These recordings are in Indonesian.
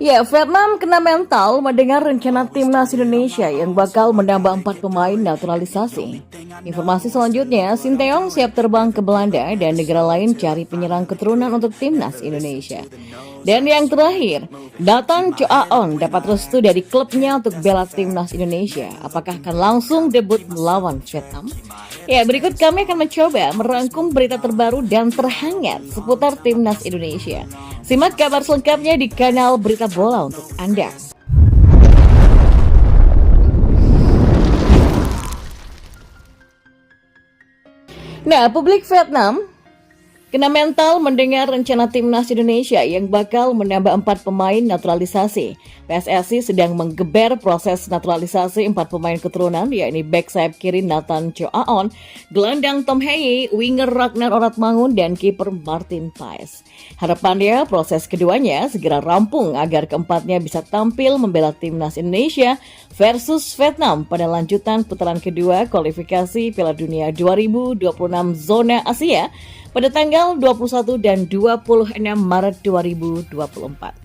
Ya, Vietnam kena mental mendengar rencana timnas Indonesia yang bakal menambah 4 pemain naturalisasi. Informasi selanjutnya, Sinteyong siap terbang ke Belanda dan negara lain cari penyerang keturunan untuk timnas Indonesia. Dan yang terakhir, Nathan Choaon dapat restu dari klubnya untuk bela timnas Indonesia. Apakah akan langsung debut melawan Vietnam? Ya, berikut kami akan mencoba merangkum berita terbaru dan terhangat seputar timnas Indonesia. Simak kabar selengkapnya di kanal Berita Bola untuk Anda. Nah, publik Vietnam kena mental mendengar rencana timnas Indonesia yang bakal menambah 4 pemain naturalisasi. PSSI sedang menggeber proses naturalisasi 4 pemain keturunan, yakni bek sayap kiri Nathan Choaon, gelandang Tom Hye, winger Ragnar Oratmangun, dan kiper Martin Paes. Harapannya proses keduanya segera rampung agar keempatnya bisa tampil membela timnas Indonesia versus Vietnam pada lanjutan putaran kedua kualifikasi Piala Dunia 2026 zona Asia pada tanggal 21 dan 26 Maret 2024.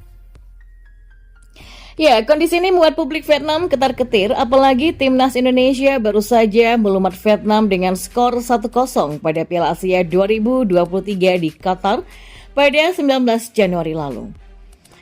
Ya, kondisi ini membuat publik Vietnam ketar-ketir, apalagi timnas Indonesia baru saja melumat Vietnam dengan skor 1-0 pada Piala Asia 2023 di Qatar pada 19 Januari lalu.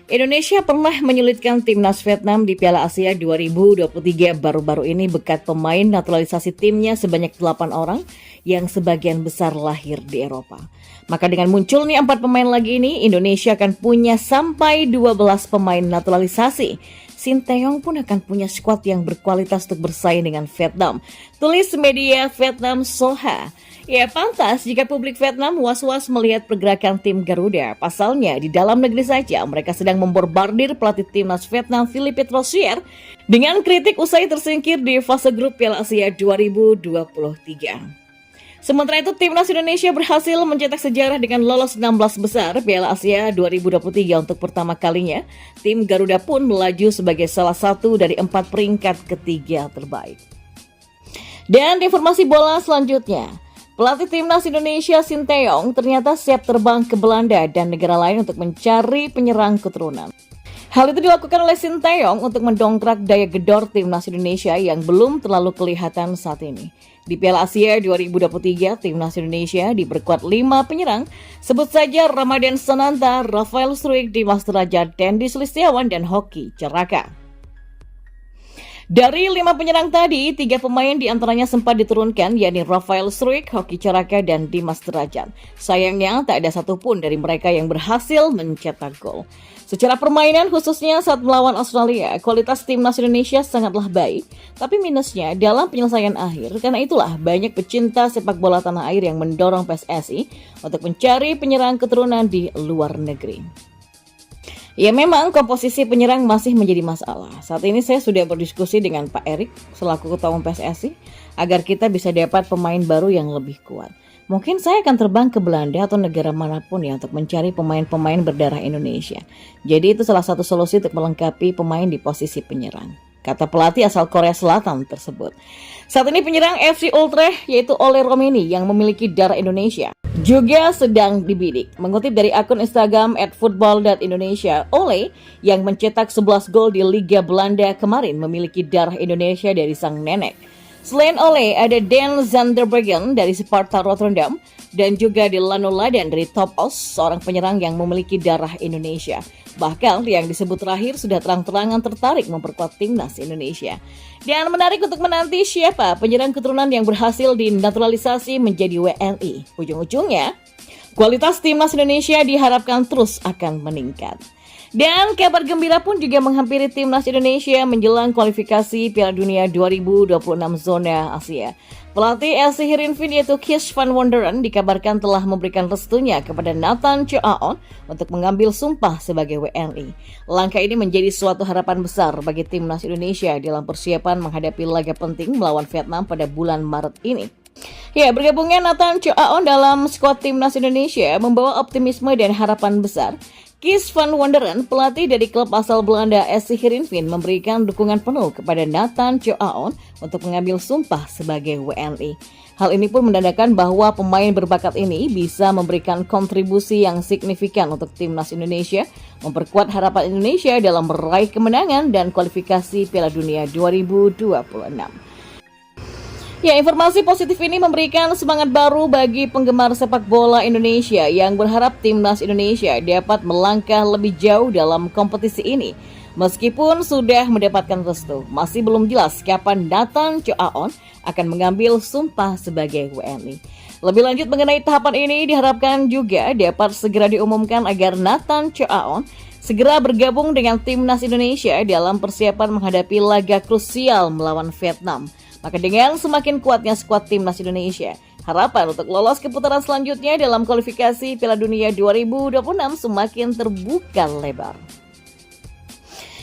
Indonesia pernah menyulitkan timnas Vietnam di Piala Asia 2023 baru-baru ini berkat pemain naturalisasi timnya sebanyak 8 orang yang sebagian besar lahir di Eropa. Maka dengan munculnya 4 pemain lagi ini, Indonesia akan punya sampai 12 pemain naturalisasi. Sinteyong pun akan punya skuad yang berkualitas untuk bersaing dengan Vietnam. Tulis media Vietnam Soha. Ya, pantas jika publik Vietnam was-was melihat pergerakan tim Garuda. Pasalnya, di dalam negeri saja mereka sedang memborbardir pelatih timnas Vietnam Philippe Troussier dengan kritik usai tersingkir di fase grup Piala Asia 2023. Sementara itu, timnas Indonesia berhasil mencetak sejarah dengan lolos 16 besar Piala Asia 2023 untuk pertama kalinya. Tim Garuda pun melaju sebagai salah satu dari 4 peringkat ketiga terbaik. Dan informasi bola selanjutnya, pelatih timnas Indonesia Sinteyong ternyata siap terbang ke Belanda dan negara lain untuk mencari penyerang keturunan. Hal itu dilakukan oleh Sinteyong untuk mendongkrak daya gedor timnas Indonesia yang belum terlalu kelihatan saat ini. Di Piala Asia 2023, timnas Indonesia diperkuat 5 penyerang, sebut saja Ramadan Sananta, Rafael Struijk, Dimas Derajat, Dendi Sulistiawan, dan Hoki Caraka. Dari 5 penyerang tadi, 3 pemain diantaranya sempat diturunkan, yakni Rafael Struijk, Hoki Caraka, dan Dimas Derajat. Sayangnya, tak ada satupun dari mereka yang berhasil mencetak gol. Secara permainan, khususnya saat melawan Australia, kualitas timnas Indonesia sangatlah baik, tapi minusnya dalam penyelesaian akhir. Karena itulah banyak pecinta sepak bola tanah air yang mendorong PSSI untuk mencari penyerang keturunan di luar negeri. Ya, memang komposisi penyerang masih menjadi masalah. Saat ini saya sudah berdiskusi dengan Pak Erik selaku Ketua Umum PSSI agar kita bisa dapat pemain baru yang lebih kuat. Mungkin saya akan terbang ke Belanda atau negara manapun ya untuk mencari pemain-pemain berdarah Indonesia. Jadi itu salah satu solusi untuk melengkapi pemain di posisi penyerang, kata pelatih asal Korea Selatan tersebut. Saat ini penyerang FC Utrecht yaitu Ole Romeni yang memiliki darah Indonesia juga sedang dibidik. Mengutip dari akun Instagram @football.indonesia, Ole yang mencetak 11 gol di Liga Belanda kemarin memiliki darah Indonesia dari sang nenek. Selain Ole, ada Dan Zanderbergen dari Sparta Rotterdam dan juga Delano Ladan dari Top Os, seorang penyerang yang memiliki darah Indonesia. Bahkan yang disebut terakhir sudah terang-terangan tertarik memperkuat timnas Indonesia. Dan menarik untuk menanti siapa penyerang keturunan yang berhasil dinaturalisasi menjadi WNI. Ujung-ujungnya, kualitas timnas Indonesia diharapkan terus akan meningkat. Dan kabar gembira pun juga menghampiri timnas Indonesia menjelang kualifikasi Piala Dunia 2026 zona Asia. Pelatih LC Heerenveen yaitu Kees van Wonderen dikabarkan telah memberikan restunya kepada Nathan Choaon untuk mengambil sumpah sebagai WNI. Langkah ini menjadi suatu harapan besar bagi timnas Indonesia dalam persiapan menghadapi laga penting melawan Vietnam pada bulan Maret ini. Ya, bergabungnya Nathan Choaon dalam skuad timnas Indonesia membawa optimisme dan harapan besar. Kees van Wonderen, pelatih dari klub asal Belanda SC Heerenveen, memberikan dukungan penuh kepada Nathan Tjoaon untuk mengambil sumpah sebagai WNI. Hal ini pun menandakan bahwa pemain berbakat ini bisa memberikan kontribusi yang signifikan untuk timnas Indonesia, memperkuat harapan Indonesia dalam meraih kemenangan dan kualifikasi Piala Dunia 2026. Ya, informasi positif ini memberikan semangat baru bagi penggemar sepak bola Indonesia yang berharap timnas Indonesia dapat melangkah lebih jauh dalam kompetisi ini. Meskipun sudah mendapatkan restu, masih belum jelas kapan Nathan Tjoaon akan mengambil sumpah sebagai WNI. Lebih lanjut mengenai tahapan ini diharapkan juga dapat segera diumumkan agar Nathan Tjoaon segera bergabung dengan timnas Indonesia dalam persiapan menghadapi laga krusial melawan Vietnam. Maka dengan semakin kuatnya skuad timnas Indonesia, harapan untuk lolos ke putaran selanjutnya dalam kualifikasi Piala Dunia 2026 semakin terbuka lebar.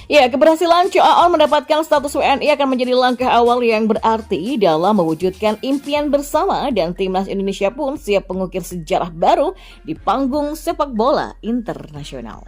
Ya, keberhasilan Tjoaon mendapatkan status WNI akan menjadi langkah awal yang berarti dalam mewujudkan impian bersama, dan timnas Indonesia pun siap mengukir sejarah baru di panggung sepak bola internasional.